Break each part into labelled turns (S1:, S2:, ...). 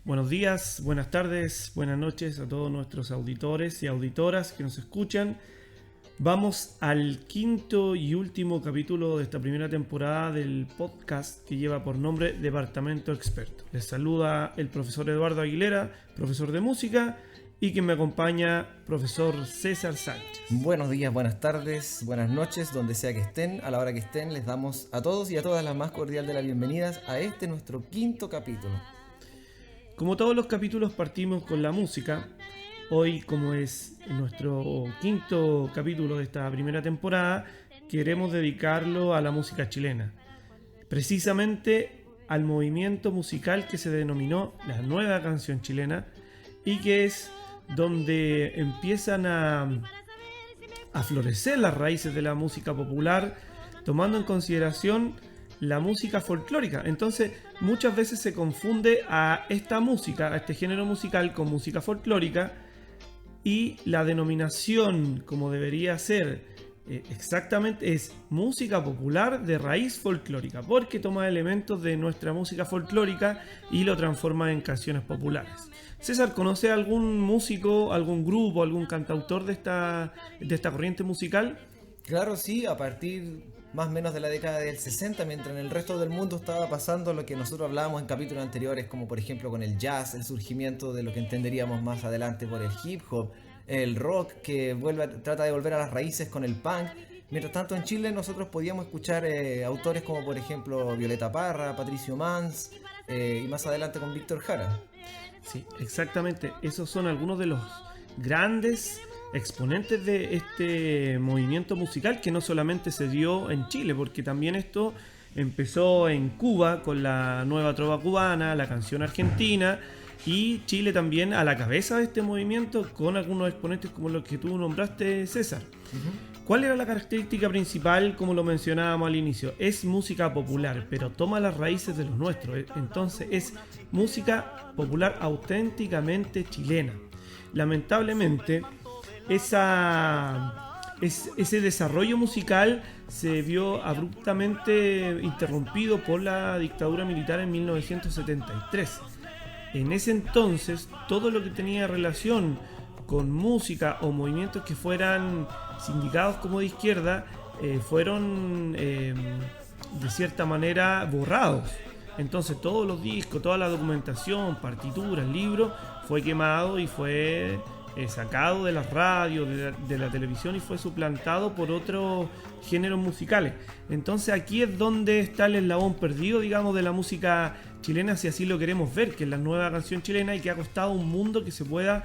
S1: Buenos días, buenas tardes, buenas noches a todos nuestros auditores y auditoras que nos escuchan. Vamos al quinto y último capítulo de esta primera temporada del podcast que lleva por nombre Departamento Experto. Les saluda el profesor Eduardo Aguilera, profesor de música, y quien me acompaña, profesor César Sánchez.
S2: Buenos días, buenas tardes, buenas noches, donde sea que estén, a la hora que estén, les damos a todos y a todas las más cordial de las bienvenidas a nuestro quinto capítulo.
S1: Como todos los capítulos partimos con la música. Hoy, como es nuestro quinto capítulo de esta primera temporada, queremos dedicarlo a la música chilena. Precisamente al movimiento musical que se denominó la nueva canción chilena y que es donde empiezan a florecer las raíces de la música popular, tomando en consideración la música folclórica. Entonces muchas veces se confunde a esta música, a este género musical, con música folclórica, y la denominación, como debería ser exactamente, es música popular de raíz folclórica, porque toma elementos de nuestra música folclórica y lo transforma en canciones populares. César, ¿conoce algún músico, algún grupo, algún cantautor de esta corriente musical?
S2: Claro, sí, a partir más o menos de la década del 60, mientras en el resto del mundo estaba pasando lo que nosotros hablábamos en capítulos anteriores, como por ejemplo con el jazz, el surgimiento de lo que entenderíamos más adelante por el hip hop, el rock que trata de volver a las raíces con el punk. Mientras tanto en Chile nosotros podíamos escuchar autores como por ejemplo Violeta Parra, Patricio Mans y más adelante con Víctor Jara.
S1: Sí, exactamente. Esos son algunos de los grandes exponentes de este movimiento musical que no solamente se dio en Chile, porque también esto empezó en Cuba con la nueva trova cubana, la canción argentina, y Chile también a la cabeza de este movimiento con algunos exponentes como los que tú nombraste, César. ¿Cuál era la característica principal? Como lo mencionábamos al inicio, es música popular, pero toma las raíces de los nuestros, entonces es música popular auténticamente chilena. Lamentablemente, ese desarrollo musical se vio abruptamente interrumpido por la dictadura militar en 1973. En ese entonces, todo lo que tenía relación con música o movimientos que fueran sindicados como de izquierda fueron de cierta manera borrados. Entonces todos los discos, toda la documentación, partituras, libros, fue quemado y fue sacado de las radios, de la televisión, y fue suplantado por otros géneros musicales. Entonces aquí es donde está el eslabón perdido, digamos, de la música chilena, si así lo queremos ver, que es la nueva canción chilena y que ha costado un mundo que se pueda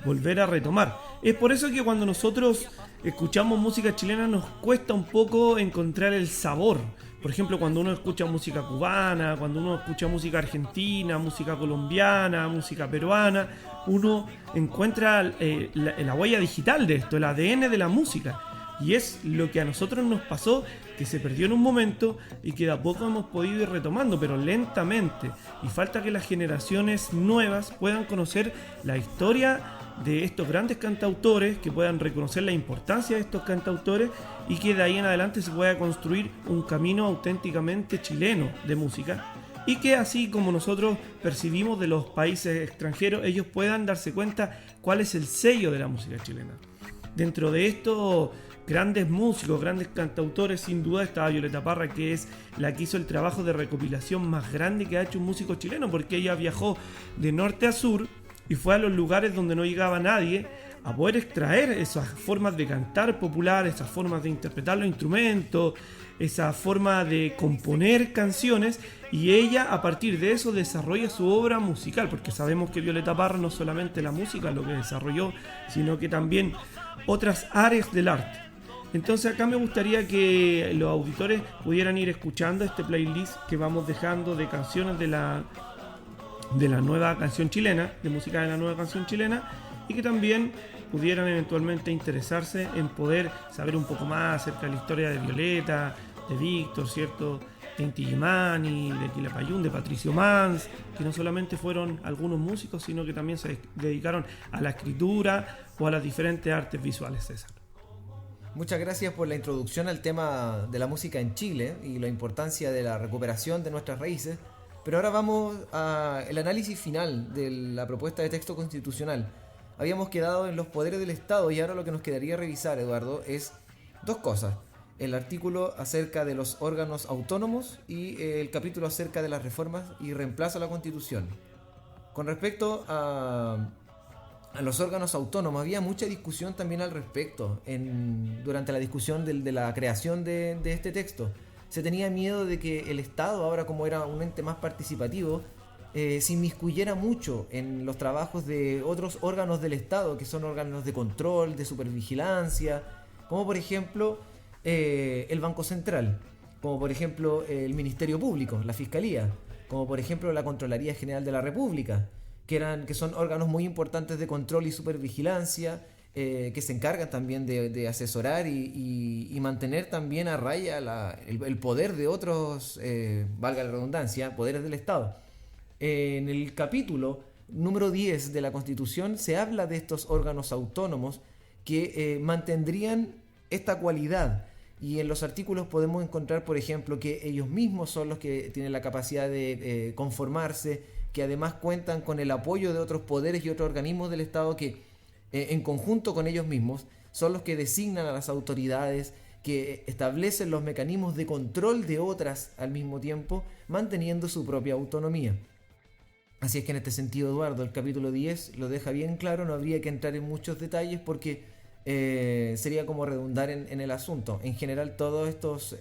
S1: volver a retomar. Es por eso que cuando nosotros escuchamos música chilena nos cuesta un poco encontrar el sabor. Por ejemplo, cuando uno escucha música cubana, cuando uno escucha música argentina, música colombiana, música peruana, uno encuentra la huella digital de esto, el ADN de la música. Y es lo que a nosotros nos pasó, que se perdió en un momento y que de a poco hemos podido ir retomando, pero lentamente. Y falta que las generaciones nuevas puedan conocer la historia de estos grandes cantautores, que puedan reconocer la importancia de estos cantautores y que de ahí en adelante se pueda construir un camino auténticamente chileno de música, y que así como nosotros percibimos de los países extranjeros, ellos puedan darse cuenta cuál es el sello de la música chilena. Dentro de estos grandes músicos, grandes cantautores, sin duda estaba Violeta Parra, que es la que hizo el trabajo de recopilación más grande que ha hecho un músico chileno, porque ella viajó de norte a sur y fue a los lugares donde no llegaba nadie a poder extraer esas formas de cantar popular, esas formas de interpretar los instrumentos, esa forma de componer canciones, y ella a partir de eso desarrolla su obra musical, porque sabemos que Violeta Parra no solamente la música lo que desarrolló, sino que también otras áreas del arte. Entonces acá me gustaría que los auditores pudieran ir escuchando este playlist que vamos dejando de canciones de la nueva canción chilena, de música de la nueva canción chilena, y que también pudieran eventualmente interesarse en poder saber un poco más acerca de la historia de Violeta, de Víctor, ¿cierto?, de Inti Illimani, de Quilapayún, de Patricio Mans, que no solamente fueron algunos músicos, sino que también se dedicaron a la escritura o a las diferentes artes visuales, César.
S2: Muchas gracias por la introducción al tema de la música en Chile y la importancia de la recuperación de nuestras raíces. Pero ahora vamos al análisis final de la propuesta de texto constitucional. Habíamos quedado en los poderes del Estado y ahora lo que nos quedaría revisar, Eduardo, es dos cosas. El artículo acerca de los órganos autónomos y el capítulo acerca de las reformas y reemplazo a la Constitución. Con respecto a los órganos autónomos, había mucha discusión también al respecto durante la discusión de la creación de este texto. Se tenía miedo de que el Estado, ahora como era un ente más participativo, se inmiscuyera mucho en los trabajos de otros órganos del Estado, que son órganos de control, de supervigilancia, como por ejemplo el Banco Central, como por ejemplo el Ministerio Público, la Fiscalía, como por ejemplo la Contraloría General de la República, que son órganos muy importantes de control y supervigilancia, que se encargan también de asesorar y mantener también a raya el poder de otros, valga la redundancia, poderes del Estado. En el capítulo número 10 de la Constitución se habla de estos órganos autónomos que mantendrían esta cualidad. Y en los artículos podemos encontrar, por ejemplo, que ellos mismos son los que tienen la capacidad de conformarse, que además cuentan con el apoyo de otros poderes y otros organismos del Estado que, en conjunto con ellos mismos, son los que designan a las autoridades, que establecen los mecanismos de control de otras al mismo tiempo, manteniendo su propia autonomía. Así es que en este sentido, Eduardo, el capítulo 10 lo deja bien claro, no habría que entrar en muchos detalles porque sería como redundar en el asunto. En general todos estos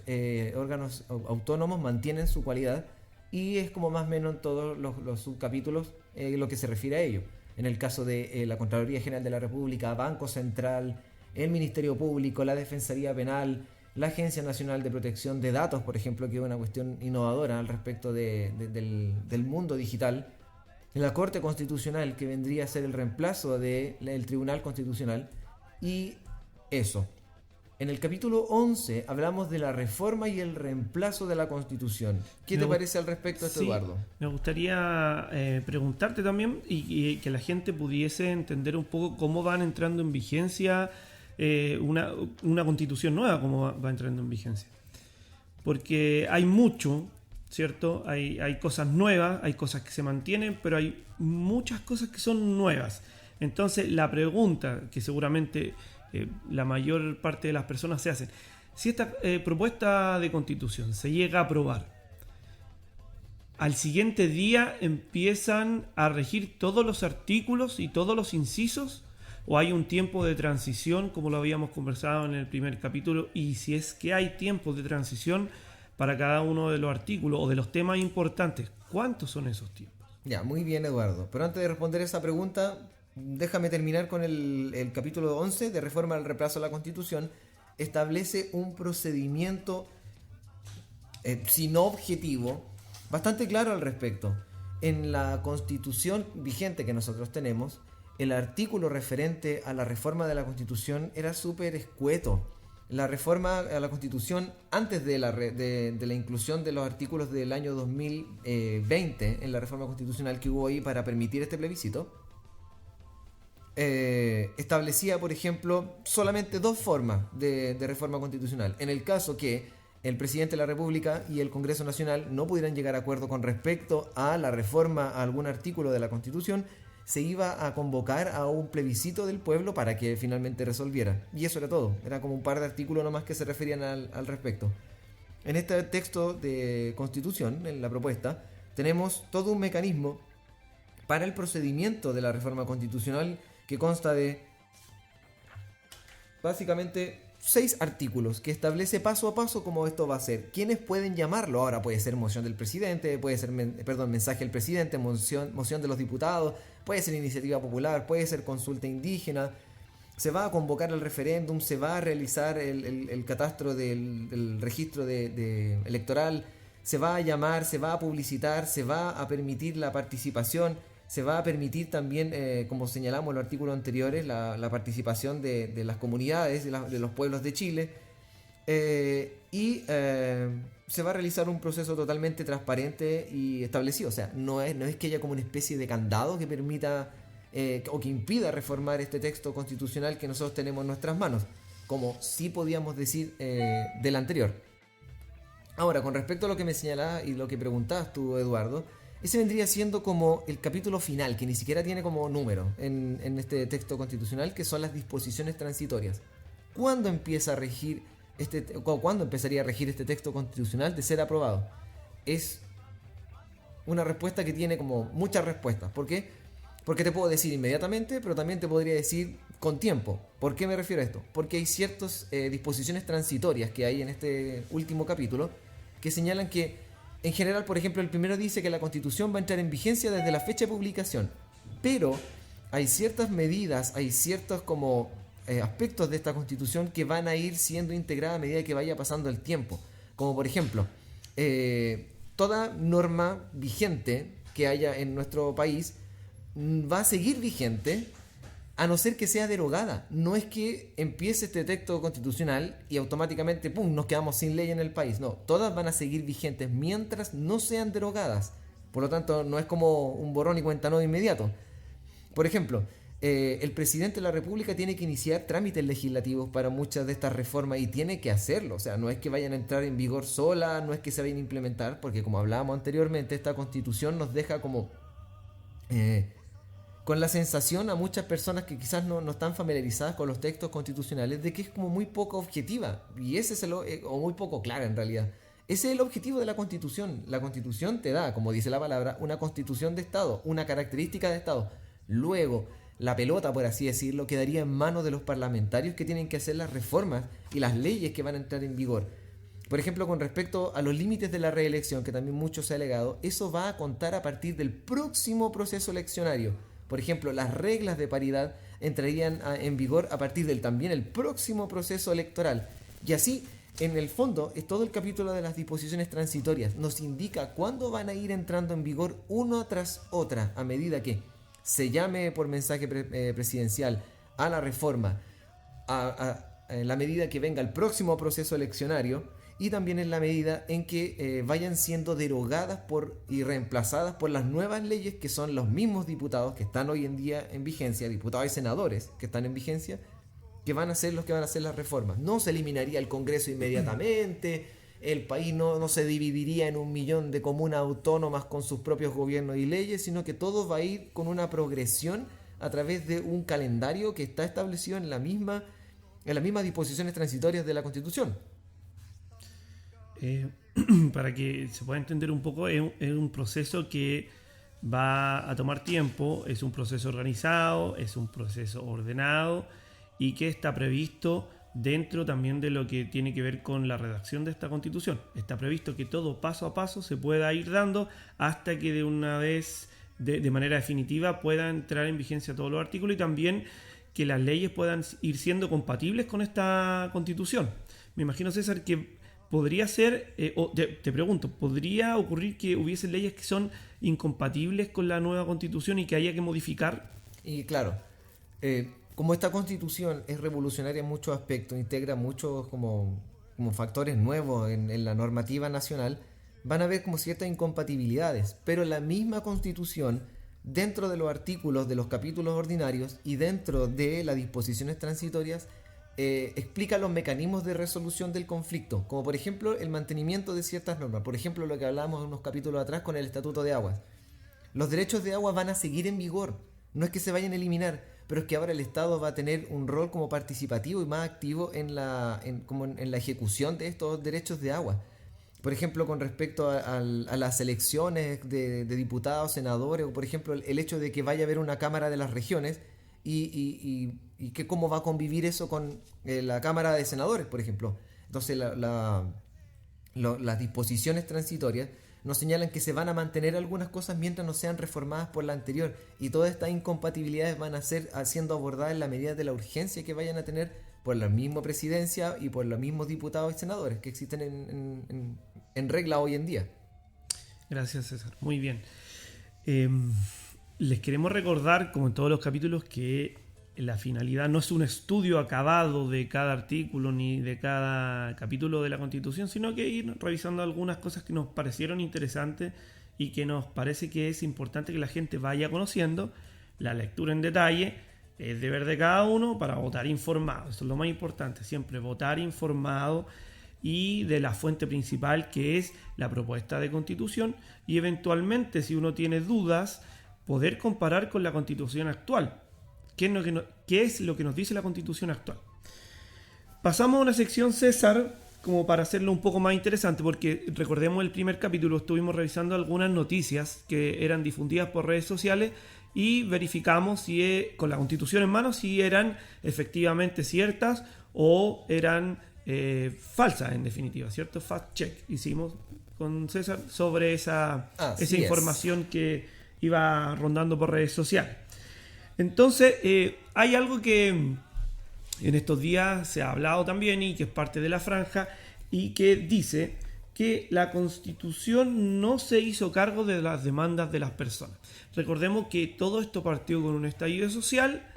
S2: órganos autónomos mantienen su cualidad y es como más o menos en todos los subcapítulos lo que se refiere a ello. En el caso de la Contraloría General de la República, Banco Central, el Ministerio Público, la Defensoría Penal, la Agencia Nacional de Protección de Datos, por ejemplo, que es una cuestión innovadora al respecto del mundo digital, la Corte Constitucional, que vendría a ser el reemplazo del Tribunal Constitucional, y eso. En el capítulo 11 hablamos de la reforma y el reemplazo de la Constitución. ¿Qué te parece al respecto esto, Eduardo?
S1: Me gustaría preguntarte también y que la gente pudiese entender un poco cómo van entrando en vigencia una Constitución nueva, cómo va entrando en vigencia. Porque hay mucho, ¿cierto? Hay cosas nuevas, hay cosas que se mantienen, pero hay muchas cosas que son nuevas. Entonces la pregunta que seguramente la mayor parte de las personas se hacen: si esta propuesta de constitución se llega a aprobar, al siguiente día empiezan a regir todos los artículos y todos los incisos, o hay un tiempo de transición como lo habíamos conversado en el primer capítulo, y si es que hay tiempos de transición para cada uno de los artículos o de los temas importantes, ¿cuántos son esos tiempos?
S2: Ya, muy bien, Eduardo, pero antes de responder esa pregunta, déjame terminar con el capítulo 11 de reforma al reemplazo de la Constitución. Establece un procedimiento, si no objetivo, bastante claro al respecto. En la Constitución vigente que nosotros tenemos, el artículo referente a la reforma de la Constitución era súper escueto. La reforma a la Constitución, antes de la inclusión de los artículos del año 2020 en la reforma constitucional que hubo ahí para permitir este plebiscito, establecía, por ejemplo, solamente dos formas de reforma constitucional. En el caso que el presidente de la República y el Congreso Nacional no pudieran llegar a acuerdo con respecto a la reforma a algún artículo de la Constitución, se iba a convocar a un plebiscito del pueblo para que finalmente resolviera. Y eso era todo. Era como un par de artículos nomás que se referían al respecto. En este texto de Constitución, en la propuesta, tenemos todo un mecanismo para el procedimiento de la reforma constitucional que consta de básicamente 6 artículos que establece paso a paso cómo esto va a ser. ¿Quiénes pueden llamarlo? Ahora puede ser moción del presidente, puede ser mensaje del presidente, moción de los diputados, puede ser iniciativa popular, puede ser consulta indígena. Se va a convocar el referéndum, se va a realizar el catastro del registro electoral, se va a llamar, se va a publicitar, se va a permitir la participación. Se va a permitir también, como señalamos en los artículos anteriores, la participación de las comunidades, de los pueblos de Chile. Se va a realizar un proceso totalmente transparente y establecido. O sea, no es que haya como una especie de candado que permita o que impida reformar este texto constitucional que nosotros tenemos en nuestras manos, como sí podíamos decir del anterior. Ahora, con respecto a lo que me señalabas y lo que preguntabas tú, Eduardo, Ese vendría siendo como el capítulo final, que ni siquiera tiene como número en este texto constitucional, que son las disposiciones transitorias. ¿Cuándo empieza a regir ¿cuándo empezaría a regir este texto constitucional de ser aprobado? Es una respuesta que tiene como muchas respuestas. ¿Por qué? Porque te puedo decir inmediatamente, pero también te podría decir con tiempo. ¿Por qué me refiero a esto? Porque hay ciertas disposiciones transitorias que hay en este último capítulo que señalan que, en general, por ejemplo, el primero dice que la Constitución va a entrar en vigencia desde la fecha de publicación, pero hay ciertas medidas, hay ciertos como aspectos de esta Constitución que van a ir siendo integradas a medida que vaya pasando el tiempo. Como por ejemplo, toda norma vigente que haya en nuestro país va a seguir vigente a no ser que sea derogada. No es que empiece este texto constitucional y automáticamente ¡pum!, nos quedamos sin ley en el país. No, todas van a seguir vigentes mientras no sean derogadas. Por lo tanto, no es como un borrón y cuenta nueva inmediato. Por ejemplo, el presidente de la República tiene que iniciar trámites legislativos para muchas de estas reformas y tiene que hacerlo. O sea, no es que vayan a entrar en vigor sola, no es que se vayan a implementar, porque como hablábamos anteriormente, esta Constitución nos deja como con la sensación a muchas personas que quizás no están familiarizadas con los textos constitucionales de que es como muy poco objetiva, y ese es o muy poco clara en realidad. Ese es el objetivo de la Constitución. La Constitución te da, como dice la palabra, una constitución de Estado, una característica de Estado. Luego, la pelota, por así decirlo, quedaría en manos de los parlamentarios que tienen que hacer las reformas y las leyes que van a entrar en vigor. Por ejemplo, con respecto a los límites de la reelección, que también mucho se ha alegado, eso va a contar a partir del próximo proceso eleccionario. Por ejemplo, las reglas de paridad entrarían en vigor a partir del también el próximo proceso electoral. Y así, en el fondo, es todo el capítulo de las disposiciones transitorias. Nos indica cuándo van a ir entrando en vigor una tras otra a medida que se llame por mensaje presidencial a la reforma, en la medida que venga el próximo proceso eleccionario, y también en la medida en que vayan siendo derogadas y reemplazadas por las nuevas leyes, que son los mismos diputados que están hoy en día en vigencia, diputados y senadores que están en vigencia, que van a ser los que van a hacer las reformas. No se eliminaría el Congreso inmediatamente, el país no se dividiría en 1 millón de comunas autónomas con sus propios gobiernos y leyes, sino que todo va a ir con una progresión a través de un calendario que está establecido en las mismas disposiciones transitorias de la Constitución.
S1: Para que se pueda entender un poco, es un proceso que va a tomar tiempo, es un proceso organizado, es un proceso ordenado y que está previsto dentro también de lo que tiene que ver con la redacción de esta Constitución. Está previsto que todo paso a paso se pueda ir dando hasta que de una vez, de manera definitiva, pueda entrar en vigencia todos los artículos y también que las leyes puedan ir siendo compatibles con esta Constitución. Me imagino, César, que podría ser, te pregunto, ¿podría ocurrir que hubiesen leyes que son incompatibles con la nueva Constitución y que haya que modificar?
S2: Y claro, como esta Constitución es revolucionaria en muchos aspectos, integra muchos como factores nuevos en la normativa nacional, van a haber como ciertas incompatibilidades, pero la misma Constitución, dentro de los artículos de los capítulos ordinarios y dentro de las disposiciones transitorias, explica los mecanismos de resolución del conflicto, como por ejemplo el mantenimiento de ciertas normas. Por ejemplo, lo que hablábamos en unos capítulos atrás con el Estatuto de Aguas. Los derechos de agua van a seguir en vigor, no es que se vayan a eliminar, pero es que ahora el Estado va a tener un rol como participativo y más activo en la ejecución de estos derechos de agua. Por ejemplo, con respecto a las elecciones de diputados, senadores, o por ejemplo el hecho de que vaya a haber una Cámara de las Regiones y que cómo va a convivir eso con la Cámara de Senadores, por ejemplo. Entonces las disposiciones transitorias nos señalan que se van a mantener algunas cosas mientras no sean reformadas por la anterior, y todas estas incompatibilidades van a ser siendo abordadas en la medida de la urgencia que vayan a tener por la misma presidencia y por los mismos diputados y senadores que existen en regla hoy en día.
S1: Gracias, César. Muy bien. Les queremos recordar, como en todos los capítulos, que la finalidad no es un estudio acabado de cada artículo ni de cada capítulo de la Constitución, sino que ir revisando algunas cosas que nos parecieron interesantes y que nos parece que es importante que la gente vaya conociendo. La lectura en detalle es deber de cada uno para votar informado. Eso es lo más importante, siempre votar informado. y de la fuente principal, que es la propuesta de constitución, y eventualmente, si uno tiene dudas, poder comparar con la constitución actual. ¿Qué es lo que nos dice la constitución actual? Pasamos a una sección, César, como para hacerlo un poco más interesante, porque recordemos el primer capítulo, estuvimos revisando algunas noticias que eran difundidas por redes sociales y verificamos si con la constitución en mano si eran efectivamente ciertas o eran falsas, en definitiva, ¿cierto? Fact check hicimos con César sobre esa información que iba rondando por redes sociales. Entonces, hay algo que en estos días se ha hablado también y que es parte de la franja y que dice que la Constitución no se hizo cargo de las demandas de las personas. Recordemos que todo esto partió con un estallido social,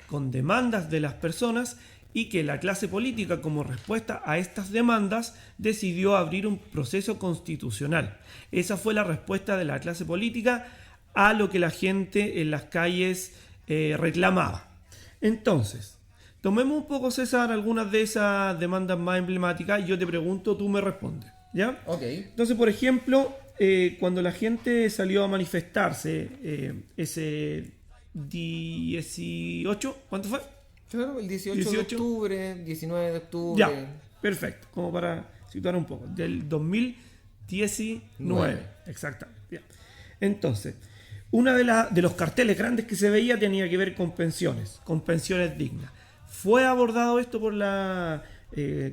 S1: con demandas de las personas, y que la clase política, como respuesta a estas demandas, decidió abrir un proceso constitucional. Esa fue la respuesta de la clase política a lo que la gente en las calles reclamaba. Entonces, tomemos un poco, César, algunas de esas demandas más emblemáticas. Yo te pregunto, tú me respondes, ¿ya?
S2: Ok.
S1: Entonces, por ejemplo, cuando la gente salió a manifestarse ese 18, ¿cuánto fue?
S2: Claro, el 18 de octubre, 19 de octubre.
S1: Ya, perfecto, como para situar un poco. Del 2019, exactamente. Ya. Entonces, una de los carteles grandes que se veía tenía que ver con pensiones dignas. ¿Fue abordado esto por la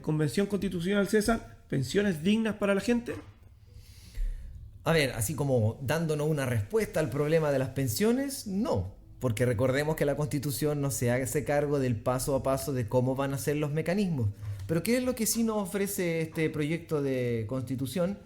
S1: Convención Constitucional, César? ¿Pensiones dignas para la gente?
S2: A ver, así como dándonos una respuesta al problema de las pensiones, no. Porque recordemos que la Constitución no se hace cargo del paso a paso de cómo van a ser los mecanismos. Pero ¿qué es lo que sí nos ofrece este proyecto de Constitución?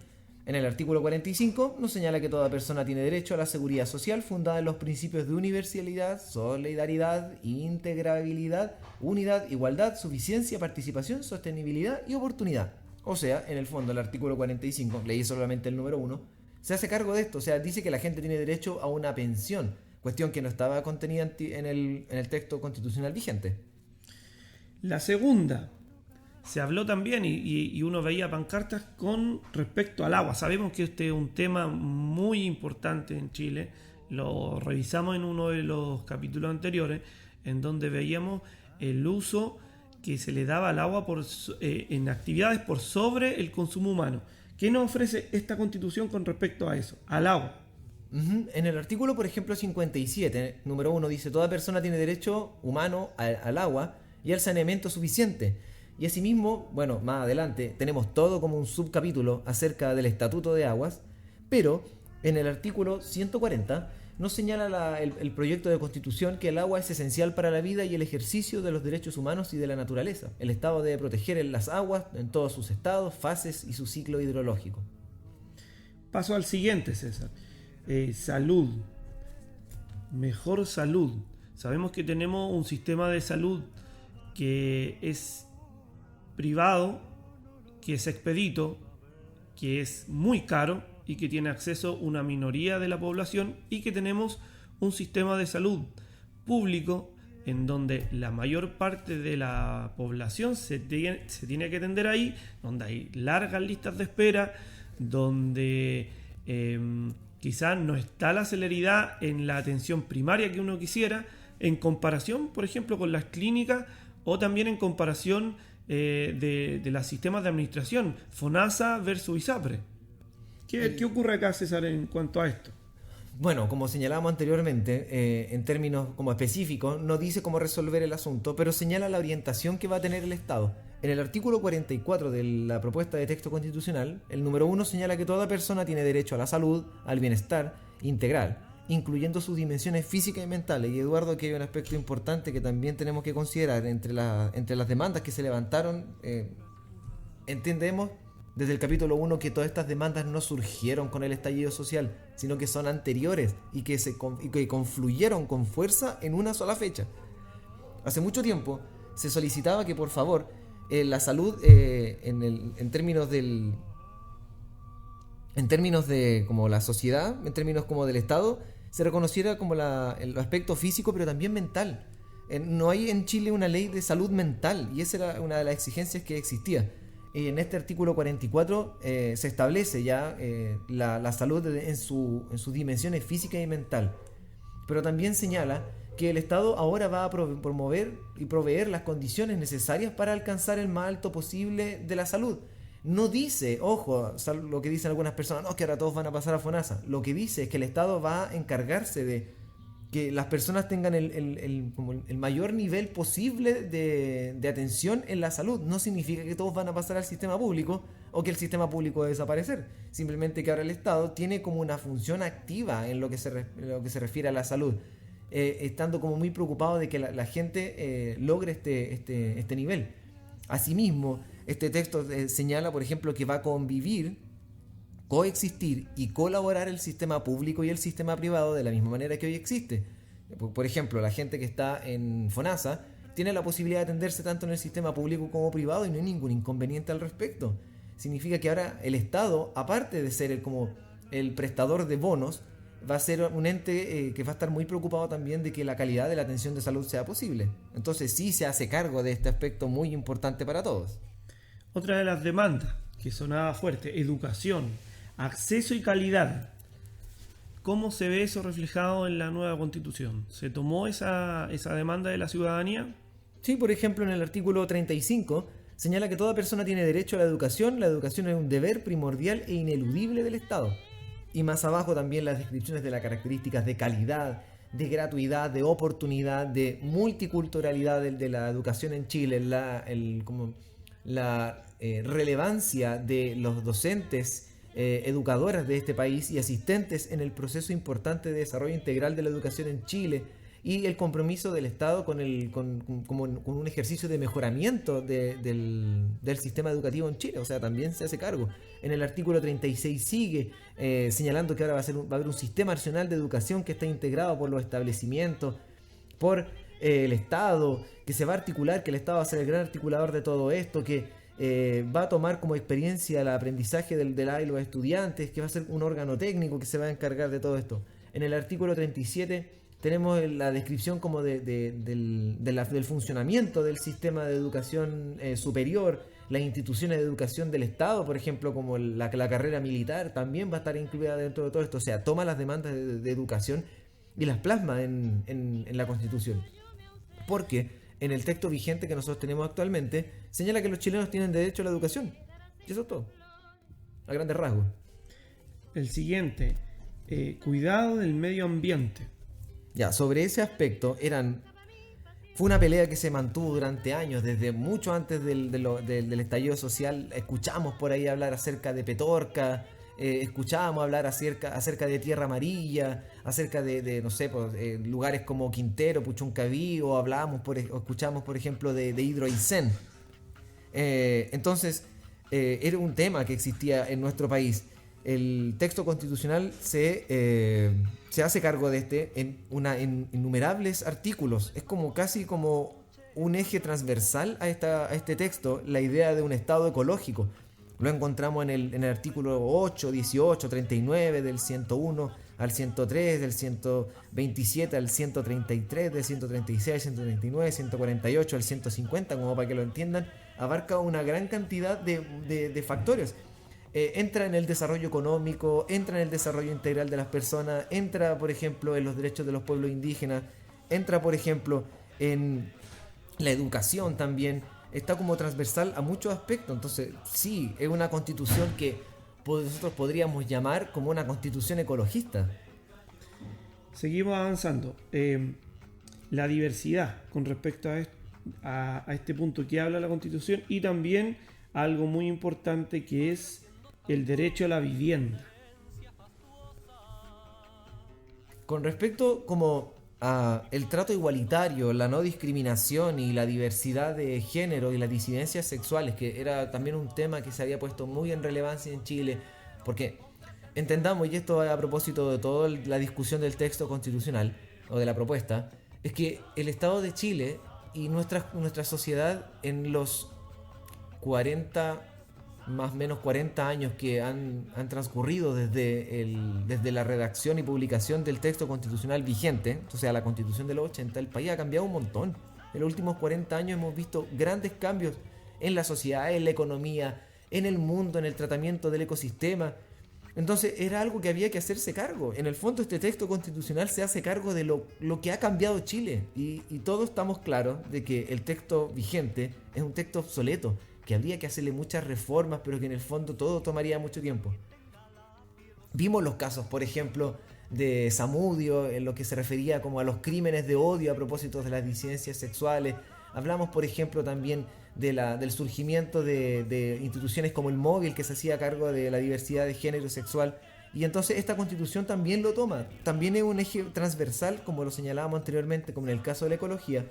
S2: En el artículo 45 nos señala que toda persona tiene derecho a la seguridad social fundada en los principios de universalidad, solidaridad, integrabilidad, unidad, igualdad, suficiencia, participación, sostenibilidad y oportunidad. O sea, en el fondo el artículo 45, leí solamente el número 1, se hace cargo de esto. O sea, dice que la gente tiene derecho a una pensión. Cuestión que no estaba contenida en el texto constitucional vigente.
S1: La segunda, se habló también y uno veía pancartas con respecto al agua. Sabemos que este es un tema muy importante en Chile. Lo revisamos en uno de los capítulos anteriores, en donde veíamos el uso que se le daba al agua en actividades por sobre el consumo humano. ¿Qué nos ofrece esta Constitución con respecto a eso? Al agua.
S2: En el artículo, por ejemplo, 57, número 1, dice: toda persona tiene derecho humano al agua y al saneamiento suficiente. Y asimismo, bueno, más adelante, tenemos todo como un subcapítulo acerca del Estatuto de Aguas, pero en el artículo 140 nos señala el proyecto de Constitución que el agua es esencial para la vida y el ejercicio de los derechos humanos y de la naturaleza. El Estado debe proteger las aguas en todos sus estados, fases y su ciclo hidrológico.
S1: Paso al siguiente, César. Salud, mejor salud. Sabemos que tenemos un sistema de salud que es privado, que es expedito, que es muy caro y que tiene acceso una minoría de la población, y que tenemos un sistema de salud público en donde la mayor parte de la población se tiene que atender ahí, donde hay largas listas de espera, donde quizás no está la celeridad en la atención primaria que uno quisiera, en comparación, por ejemplo, con las clínicas, o también en comparación de los sistemas de administración, FONASA versus ISAPRE. ¿Qué ocurre acá, César, en cuanto a esto?
S2: Bueno, como señalábamos anteriormente, en términos como específicos, no dice cómo resolver el asunto, pero señala la orientación que va a tener el Estado. En el artículo 44 de la propuesta de texto constitucional, el número 1 señala que toda persona tiene derecho a la salud, al bienestar integral, incluyendo sus dimensiones físicas y mentales. Y Eduardo, aquí hay un aspecto importante que también tenemos que considerar entre las demandas que se levantaron. Entendemos desde el capítulo 1 que todas estas demandas no surgieron con el estallido social, sino que son anteriores y que confluyeron con fuerza en una sola fecha. Hace mucho tiempo se solicitaba que, por favor, la salud en términos de como la sociedad, en términos como del Estado, se reconociera como el aspecto físico, pero también mental. No hay en Chile una ley de salud mental, y esa era una de las exigencias que existía. en este artículo 44 se establece ya la salud en sus dimensiones física y mental. Pero también señala que el Estado ahora va a promover y proveer las condiciones necesarias para alcanzar el más alto posible de la salud. No dice, ojo, lo que dicen algunas personas, no, que ahora todos van a pasar a FONASA. Lo que dice es que el Estado va a encargarse de que las personas tengan el mayor nivel posible de atención en la salud. No significa que todos van a pasar al sistema público o que el sistema público va a desaparecer. Simplemente que ahora el Estado tiene como una función activa en lo que se refiere a la salud, estando como muy preocupado de que la gente logre este nivel. Asimismo, este texto señala, por ejemplo, que va a convivir, coexistir y colaborar el sistema público y el sistema privado de la misma manera que hoy existe. Por ejemplo, la gente que está en FONASA tiene la posibilidad de atenderse tanto en el sistema público como privado y no hay ningún inconveniente al respecto. Significa que ahora el Estado, aparte de ser como el prestador de bonos, va a ser un ente que va a estar muy preocupado también de que la calidad de la atención de salud sea posible. Entonces sí se hace cargo de este aspecto muy importante para todos.
S1: Otra de las demandas que sonaba fuerte, educación, acceso y calidad. ¿Cómo se ve eso reflejado en la nueva Constitución? ¿Se tomó esa demanda de la ciudadanía?
S2: Sí, por ejemplo, en el artículo 35 señala que toda persona tiene derecho a la educación es un deber primordial e ineludible del Estado. Y más abajo también las descripciones de las características de calidad, de gratuidad, de oportunidad, de multiculturalidad de la educación en Chile, la relevancia de los docentes, educadoras de este país y asistentes en el proceso importante de desarrollo integral de la educación en Chile, y el compromiso del Estado con un ejercicio de mejoramiento del sistema educativo en Chile. O sea, también se hace cargo. En el artículo 36 sigue señalando que ahora va a haber un sistema nacional de educación que está integrado por los establecimientos, por el Estado, que se va a articular, que el Estado va a ser el gran articulador de todo esto, que va a tomar como experiencia el aprendizaje de los estudiantes, que va a ser un órgano técnico que se va a encargar de todo esto. En el artículo 37 tenemos la descripción como del funcionamiento del sistema de educación superior, las instituciones de educación del Estado, por ejemplo, como la carrera militar, también va a estar incluida dentro de todo esto. O sea, toma las demandas de educación y las plasma en la Constitución. Porque en el texto vigente que nosotros tenemos actualmente, señala que los chilenos tienen derecho a la educación. Y eso es todo, a grandes rasgos.
S1: El siguiente, cuidado del medio ambiente.
S2: Ya, sobre ese aspecto, fue una pelea que se mantuvo durante años, desde mucho antes del estallido social. Escuchamos por ahí hablar acerca de Petorca, escuchábamos hablar acerca de Tierra Amarilla, acerca de no sé, lugares como Quintero, Puchuncaví, o escuchamos, por ejemplo, de Hidroaicén. Entonces, era un tema que existía en nuestro país. El texto constitucional se hace cargo de en innumerables artículos. Es casi como un eje transversal a este texto, la idea de un Estado ecológico. Lo encontramos en el artículo 8, 18, 39, del 101 al 103, del 127 al 133, del 136 al 139, 148 al 150, como para que lo entiendan. Abarca una gran cantidad de factores. Entra en el desarrollo económico, entra en el desarrollo integral de las personas, entra, por ejemplo, en los derechos de los pueblos indígenas, entra, por ejemplo, en la educación también. Está como transversal a muchos aspectos. Entonces, sí, es una constitución que nosotros podríamos llamar como una constitución ecologista.
S1: Seguimos avanzando. La diversidad con respecto a este punto que habla la Constitución, y también algo muy importante que es el derecho a la vivienda.
S2: Con respecto como a el trato igualitario, la no discriminación y la diversidad de género y las disidencias sexuales, que era también un tema que se había puesto muy en relevancia en Chile, porque entendamos, y esto a propósito de toda la discusión del texto constitucional o de la propuesta, es que el Estado de Chile y nuestra sociedad en los 40 más o menos 40 años que han transcurrido desde la redacción y publicación del texto constitucional vigente, o sea, la Constitución de los 80, el país ha cambiado un montón. En los últimos 40 años hemos visto grandes cambios en la sociedad, en la economía, en el mundo, en el tratamiento del ecosistema. Entonces era algo que había que hacerse cargo. En el fondo este texto constitucional se hace cargo de lo que ha cambiado Chile. Y todos estamos claros de que el texto vigente es un texto obsoleto, que habría que hacerle muchas reformas, pero que en el fondo todo tomaría mucho tiempo. Vimos los casos, por ejemplo, de Zamudio, en lo que se refería como a los crímenes de odio a propósito de las disidencias sexuales. Hablamos, por ejemplo, también del surgimiento de instituciones como el Móvil, que se hacía cargo de la diversidad de género sexual. Y entonces esta constitución también lo toma. También es un eje transversal, como lo señalábamos anteriormente, como en el caso de la ecología.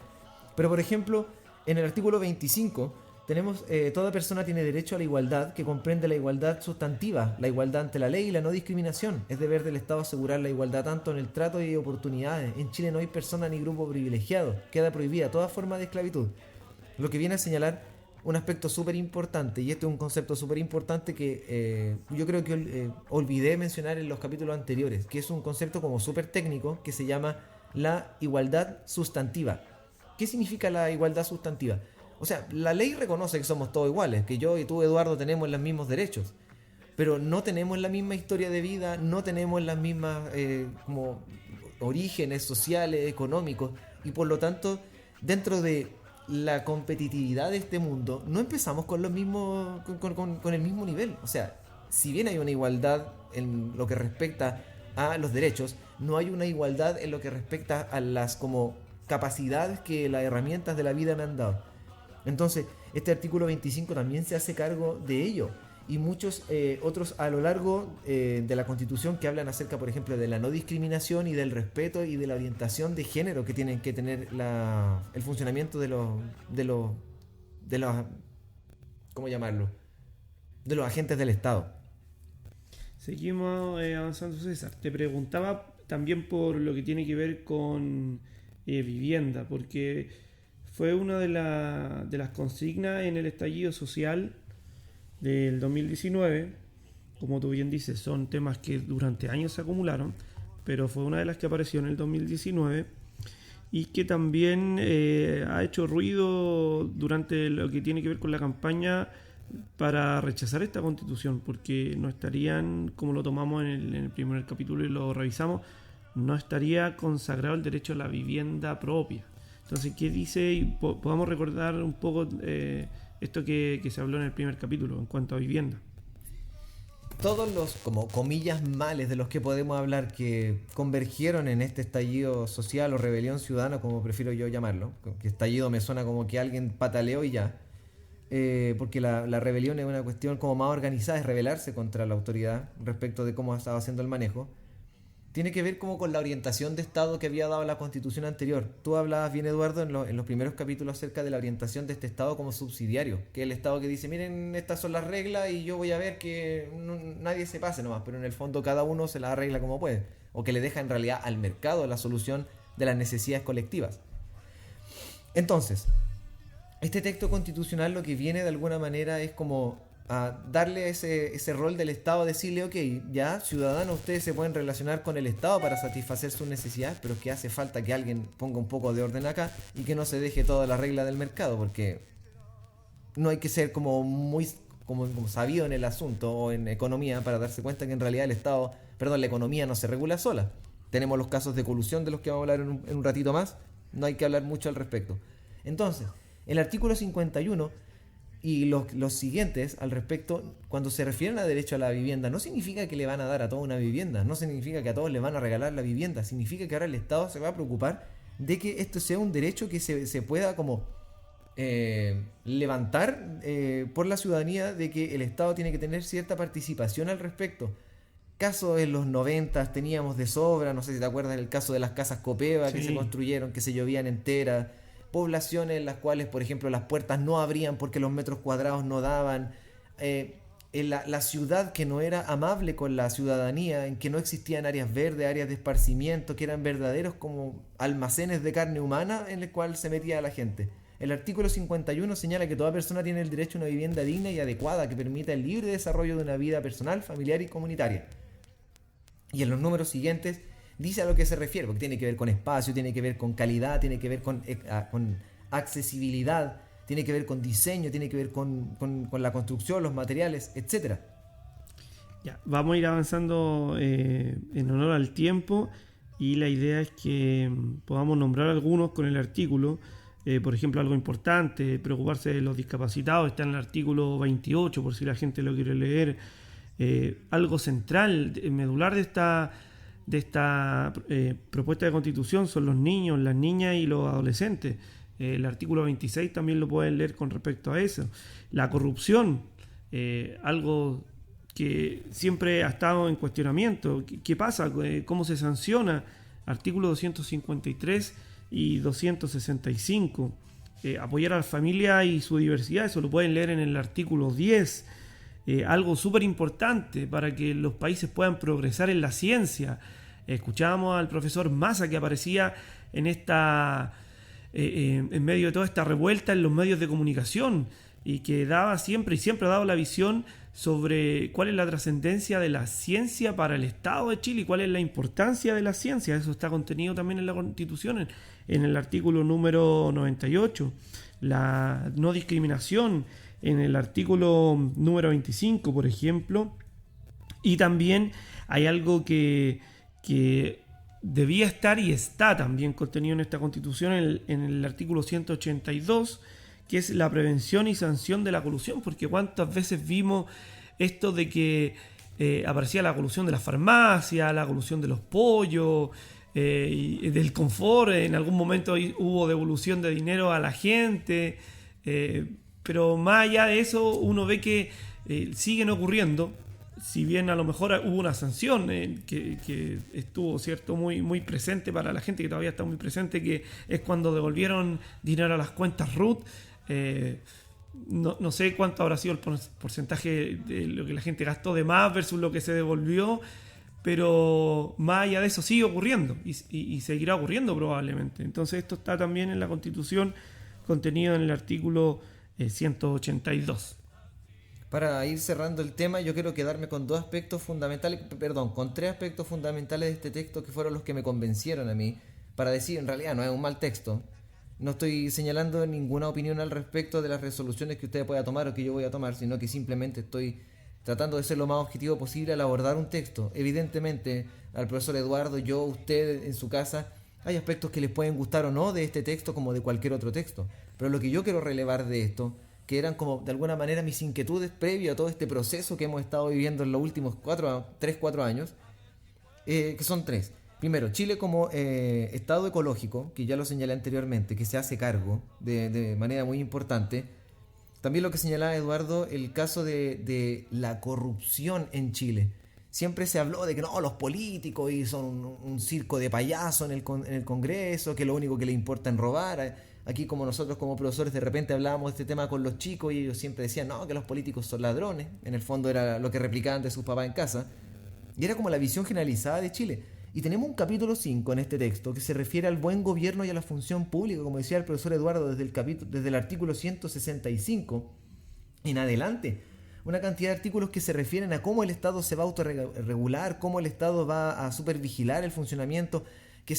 S2: Pero, por ejemplo, en el artículo 25 tenemos toda persona tiene derecho a la igualdad, que comprende la igualdad sustantiva, la igualdad ante la ley y la no discriminación. Es deber del Estado asegurar la igualdad tanto en el trato y oportunidades. En Chile no hay persona ni grupo privilegiado. Queda prohibida toda forma de esclavitud. Lo que viene a señalar un aspecto súper importante, y este es un concepto súper importante que yo creo que olvidé mencionar en los capítulos anteriores, que es un concepto como súper técnico que se llama la igualdad sustantiva. ¿Qué significa la igualdad sustantiva? O sea, la ley reconoce que somos todos iguales, que yo y tú, Eduardo, tenemos los mismos derechos, pero no tenemos la misma historia de vida, no tenemos las mismas como orígenes sociales, económicos, y por lo tanto, dentro de la competitividad de este mundo, no empezamos con los mismos, con el mismo nivel. O sea, si bien hay una igualdad en lo que respecta a los derechos, no hay una igualdad en lo que respecta a las como capacidades que las herramientas de la vida me han dado. Entonces, este artículo 25 también se hace cargo de ello. Y muchos otros a lo largo de la Constitución que hablan acerca, por ejemplo, de la no discriminación y del respeto y de la orientación de género que tienen que tener el funcionamiento de los ¿cómo llamarlo? De los agentes del Estado.
S1: Seguimos avanzando, César. Te preguntaba también por lo que tiene que ver con vivienda, porque fue una de las consignas en el estallido social del 2019. Como tú bien dices, son temas que durante años se acumularon, pero fue una de las que apareció en el 2019 y que también ha hecho ruido durante lo que tiene que ver con la campaña para rechazar esta constitución, porque no estarían, como lo tomamos en el primer capítulo y lo revisamos, no estaría consagrado el derecho a la vivienda propia. Entonces, ¿qué dice? Y podamos recordar un poco esto que se habló en el primer capítulo en cuanto a vivienda.
S2: Todos los, como comillas, males de los que podemos hablar que convergieron en este estallido social o rebelión ciudadana, como prefiero yo llamarlo, que estallido me suena como que alguien pataleó y ya, porque la rebelión es una cuestión como más organizada, es rebelarse contra la autoridad respecto de cómo estaba haciendo el manejo. Tiene que ver como con la orientación de Estado que había dado la Constitución anterior. Tú hablabas bien, Eduardo, en los primeros capítulos acerca de la orientación de este Estado como subsidiario, que es el Estado que dice, miren, estas son las reglas y yo voy a ver que nadie se pase nomás, pero en el fondo cada uno se las arregla como puede, o que le deja en realidad al mercado la solución de las necesidades colectivas. Entonces, este texto constitucional lo que viene de alguna manera es como a darle ese rol del Estado, decirle, ok, ya ciudadanos, ustedes se pueden relacionar con el Estado para satisfacer sus necesidades, pero que hace falta que alguien ponga un poco de orden acá y que no se deje toda la regla del mercado, porque no hay que ser como muy como sabido en el asunto o en economía para darse cuenta que en realidad la economía no se regula sola. Tenemos los casos de colusión de los que vamos a hablar en un ratito más, no hay que hablar mucho al respecto. Entonces, el artículo 51 y los siguientes al respecto, cuando se refieren a derecho a la vivienda, no significa que le van a dar a todos una vivienda, no significa que a todos le van a regalar la vivienda, significa que ahora el Estado se va a preocupar de que esto sea un derecho que se pueda como levantar por la ciudadanía, de que el Estado tiene que tener cierta participación al respecto. Casos en los 90 teníamos de sobra, no sé si te acuerdas del caso de las casas Copeva, sí, que se construyeron, que se llovían enteras, poblaciones en las cuales, por ejemplo, las puertas no abrían porque los metros cuadrados no daban, la ciudad que no era amable con la ciudadanía, en que no existían áreas verdes, áreas de esparcimiento, que eran verdaderos como almacenes de carne humana en el cual se metía la gente. El artículo 51 señala que toda persona tiene el derecho a una vivienda digna y adecuada que permita el libre desarrollo de una vida personal, familiar y comunitaria. Y en los números siguientes dice a lo que se refiere, porque tiene que ver con espacio, tiene que ver con calidad, tiene que ver con accesibilidad, tiene que ver con diseño, tiene que ver con la construcción, los materiales, etcétera.
S1: Ya, vamos a ir avanzando en honor al tiempo, y la idea es que podamos nombrar algunos con el artículo. Por ejemplo, algo importante, preocuparse de los discapacitados, está en el artículo 28, por si la gente lo quiere leer. Algo central, medular de esta propuesta de constitución son los niños, las niñas y los adolescentes. El artículo 26 también lo pueden leer con respecto a eso. La corrupción, algo que siempre ha estado en cuestionamiento. ¿Qué pasa? ¿Cómo se sanciona? Artículo 253 y 265. Apoyar a la familia y su diversidad, eso lo pueden leer en el artículo 10. Algo súper importante para que los países puedan progresar en la ciencia. Escuchábamos al profesor Massa, que aparecía en medio de toda esta revuelta en los medios de comunicación, y que daba siempre ha dado la visión sobre cuál es la trascendencia de la ciencia para el Estado de Chile y cuál es la importancia de la ciencia. Eso está contenido también en la Constitución, en el artículo número 98. La no discriminación en el artículo número 25, por ejemplo. Y también hay algo que debía estar y está también contenido en esta Constitución, en el artículo 182, que es la prevención y sanción de la colusión, porque cuántas veces vimos esto de que aparecía la colusión de la farmacia, la colusión de los pollos, y del confort. En algún momento hubo devolución de dinero a la gente, pero más allá de eso uno ve que siguen ocurriendo. Si bien a lo mejor hubo una sanción que estuvo, cierto, muy, muy presente para la gente, que todavía está muy presente, que es cuando devolvieron dinero a las cuentas RUT. No sé cuánto habrá sido el porcentaje de lo que la gente gastó de más versus lo que se devolvió, pero más allá de eso sigue ocurriendo y seguirá ocurriendo probablemente. Entonces esto está también en la Constitución, contenido en el artículo 182.
S2: Para ir cerrando el tema, yo quiero quedarme con tres aspectos fundamentales de este texto, que fueron los que me convencieron a mí para decir, en realidad no es un mal texto. No estoy señalando ninguna opinión al respecto de las resoluciones que usted pueda tomar o que yo voy a tomar, sino que simplemente estoy tratando de ser lo más objetivo posible al abordar un texto. Evidentemente, al profesor Eduardo, yo, usted en su casa, hay aspectos que les pueden gustar o no de este texto como de cualquier otro texto. Pero lo que yo quiero relevar de esto, que eran como de alguna manera mis inquietudes previo a todo este proceso que hemos estado viviendo en los últimos 3-4 años, que son tres. Primero, Chile como Estado ecológico, que ya lo señalé anteriormente, que se hace cargo de manera muy importante. También lo que señalaba Eduardo, el caso de la corrupción en Chile. Siempre se habló de que no, los políticos y son un circo de payasos en el Congreso, que lo único que les importa es robar. Aquí, como nosotros como profesores de repente hablábamos de este tema con los chicos y ellos siempre decían, no, que los políticos son ladrones. En el fondo era lo que replicaban de sus papás en casa. Y era como la visión generalizada de Chile. Y tenemos un capítulo 5 en este texto que se refiere al buen gobierno y a la función pública, como decía el profesor Eduardo, desde el artículo 165 en adelante. Una cantidad de artículos que se refieren a cómo el Estado se va a autorregular, cómo el Estado va a supervigilar el funcionamiento, que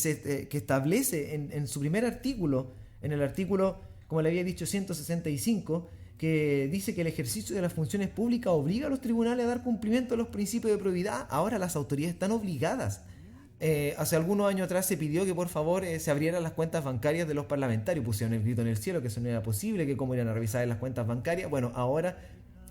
S2: establece en su primer artículo, en el artículo, como le había dicho, 165, que dice que el ejercicio de las funciones públicas obliga a los tribunales a dar cumplimiento a los principios de probidad. Ahora las autoridades están obligadas. Hace algunos años atrás se pidió que por favor se abrieran las cuentas bancarias de los parlamentarios. Pusieron el grito en el cielo que eso no era posible, que cómo iban a revisar las cuentas bancarias. Bueno, ahora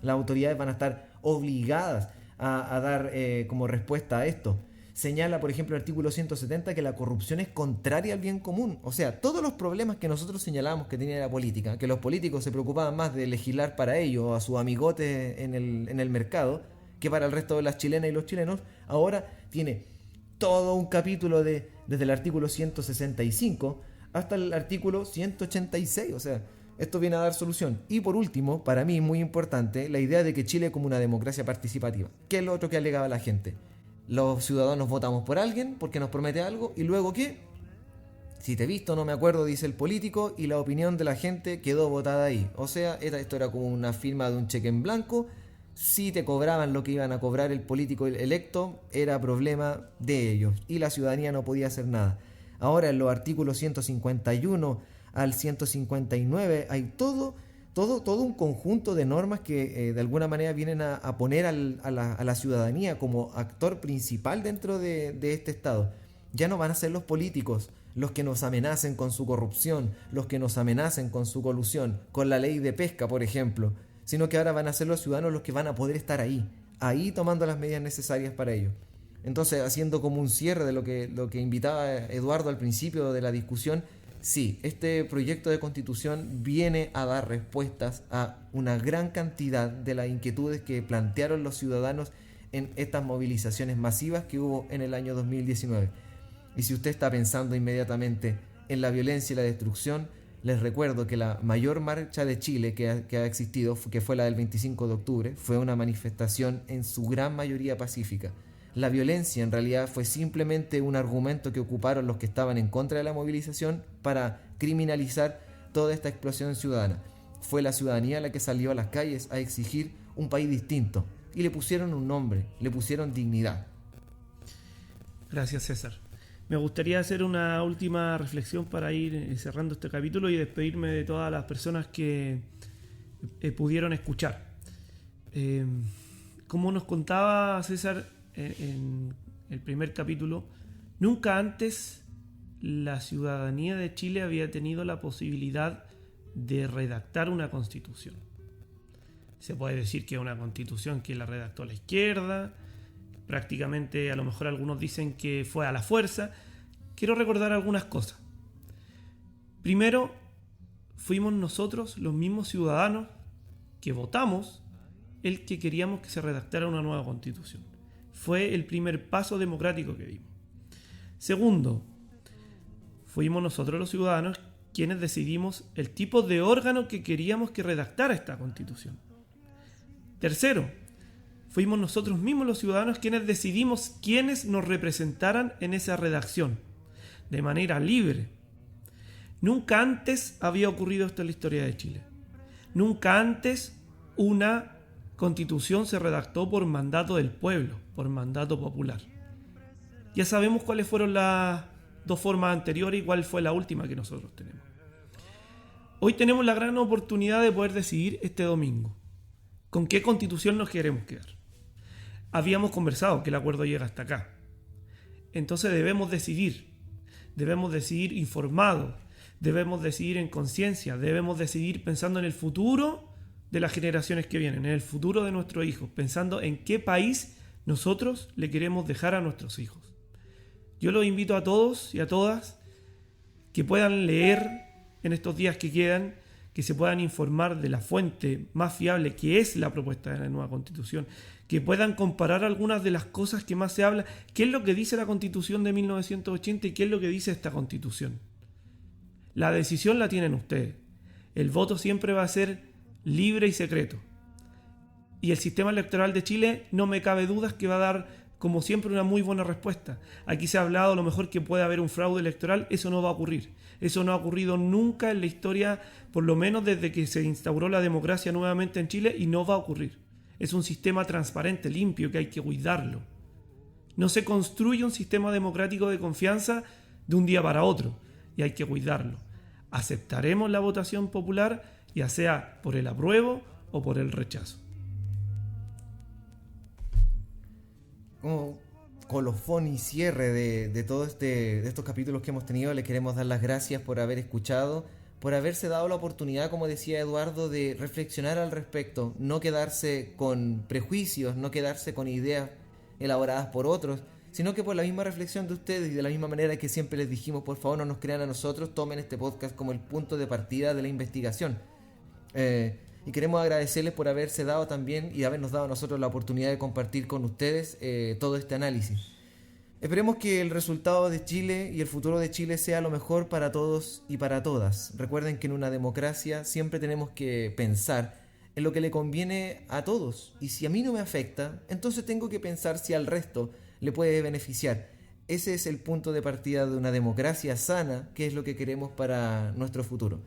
S2: las autoridades van a estar obligadas a dar como respuesta a esto. Señala, por ejemplo, el artículo 170 que la corrupción es contraria al bien común. O sea, todos los problemas que nosotros señalamos que tenía la política, que los políticos se preocupaban más de legislar para ellos o a sus amigotes en el mercado que para el resto de las chilenas y los chilenos, ahora tiene todo un capítulo desde el artículo 165 hasta el artículo 186. O sea, esto viene a dar solución. Y por último, para mí muy importante, la idea de que Chile es como una democracia participativa. ¿Qué es lo otro que alegaba la gente? Los ciudadanos votamos por alguien porque nos promete algo y luego ¿qué? Si te he visto no me acuerdo, dice el político, y la opinión de la gente quedó votada ahí. O sea, esto era como una firma de un cheque en blanco. Si te cobraban lo que iban a cobrar el político electo, era problema de ellos y la ciudadanía no podía hacer nada. Ahora en los artículos 151 al 159, hay todo un conjunto de normas que de alguna manera vienen a poner a la ciudadanía como actor principal dentro de este Estado. Ya no van a ser los políticos los que nos amenacen con su corrupción, los que nos amenacen con su colusión, con la ley de pesca, por ejemplo, sino que ahora van a ser los ciudadanos los que van a poder estar ahí tomando las medidas necesarias para ello. Entonces, haciendo como un cierre de lo que invitaba Eduardo al principio de la discusión, sí, este proyecto de constitución viene a dar respuestas a una gran cantidad de las inquietudes que plantearon los ciudadanos en estas movilizaciones masivas que hubo en el año 2019. Y si usted está pensando inmediatamente en la violencia y la destrucción, les recuerdo que la mayor marcha de Chile que ha existido, que fue la del 25 de octubre, fue una manifestación en su gran mayoría pacífica. La violencia en realidad fue simplemente un argumento que ocuparon los que estaban en contra de la movilización para criminalizar toda esta explosión ciudadana. Fue la ciudadanía la que salió a las calles a exigir un país distinto y le pusieron un nombre, le pusieron dignidad.
S1: Gracias, César. Me gustaría hacer una última reflexión para ir cerrando este capítulo y despedirme de todas las personas que pudieron escuchar. Como nos contaba César en el primer capítulo, nunca antes la ciudadanía de Chile había tenido la posibilidad de redactar una constitución. Se puede decir que es una constitución que la redactó la izquierda, prácticamente a lo mejor algunos dicen que fue a la fuerza. Quiero recordar algunas cosas. Primero, fuimos nosotros, los mismos ciudadanos, que votamos el que queríamos que se redactara una nueva constitución. Fue el primer paso democrático que dimos. Segundo, fuimos nosotros los ciudadanos quienes decidimos el tipo de órgano que queríamos que redactara esta constitución. Tercero, fuimos nosotros mismos los ciudadanos quienes decidimos quiénes nos representaran en esa redacción, de manera libre. Nunca antes había ocurrido esto en la historia de Chile. Nunca antes una constitución se redactó por mandato del pueblo, por mandato popular. Ya sabemos cuáles fueron las dos formas anteriores y cuál fue la última que nosotros tenemos. Hoy tenemos la gran oportunidad de poder decidir este domingo con qué constitución nos queremos quedar. Habíamos conversado que el acuerdo llega hasta acá. Entonces debemos decidir informados, debemos decidir en conciencia, debemos decidir pensando en el futuro de las generaciones que vienen, en el futuro de nuestros hijos, pensando en qué país nosotros le queremos dejar a nuestros hijos. Yo los invito a todos y a todas que puedan leer en estos días que quedan, que se puedan informar de la fuente más fiable que es la propuesta de la nueva Constitución, que puedan comparar algunas de las cosas que más se habla, qué es lo que dice la Constitución de 1980 y qué es lo que dice esta Constitución. La decisión la tienen ustedes. El voto siempre va a ser libre y secreto. Y el sistema electoral de Chile, no me cabe dudas que va a dar, como siempre, una muy buena respuesta. Aquí se ha hablado a lo mejor que puede haber un fraude electoral, eso no va a ocurrir. Eso no ha ocurrido nunca en la historia, por lo menos desde que se instauró la democracia nuevamente en Chile, y no va a ocurrir. Es un sistema transparente, limpio, que hay que cuidarlo. No se construye un sistema democrático de confianza de un día para otro, y hay que cuidarlo. Aceptaremos la votación popular, ya sea por el apruebo o por el rechazo.
S2: Como colofón y cierre de todos de estos capítulos que hemos tenido, le queremos dar las gracias por haber escuchado, por haberse dado la oportunidad, como decía Eduardo, de reflexionar al respecto, no quedarse con prejuicios, no quedarse con ideas elaboradas por otros, sino que por la misma reflexión de ustedes y de la misma manera que siempre les dijimos, por favor no nos crean a nosotros, tomen este podcast como el punto de partida de la investigación. Y queremos agradecerles por haberse dado también y habernos dado a nosotros la oportunidad de compartir con ustedes todo este análisis. Esperemos que el resultado de Chile y el futuro de Chile sea lo mejor para todos y para todas. Recuerden que en una democracia siempre tenemos que pensar en lo que le conviene a todos. Y si a mí no me afecta, entonces tengo que pensar si al resto le puede beneficiar. Ese es el punto de partida de una democracia sana, que es lo que queremos para nuestro futuro.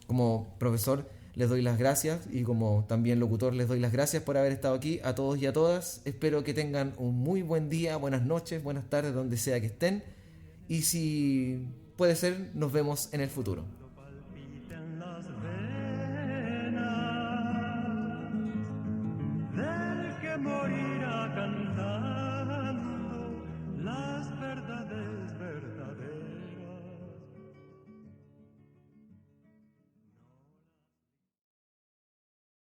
S2: Como profesor, les doy las gracias y como también locutor les doy las gracias por haber estado aquí a todos y a todas. Espero que tengan un muy buen día, buenas noches, buenas tardes, donde sea que estén. Y si puede ser, nos vemos en el futuro.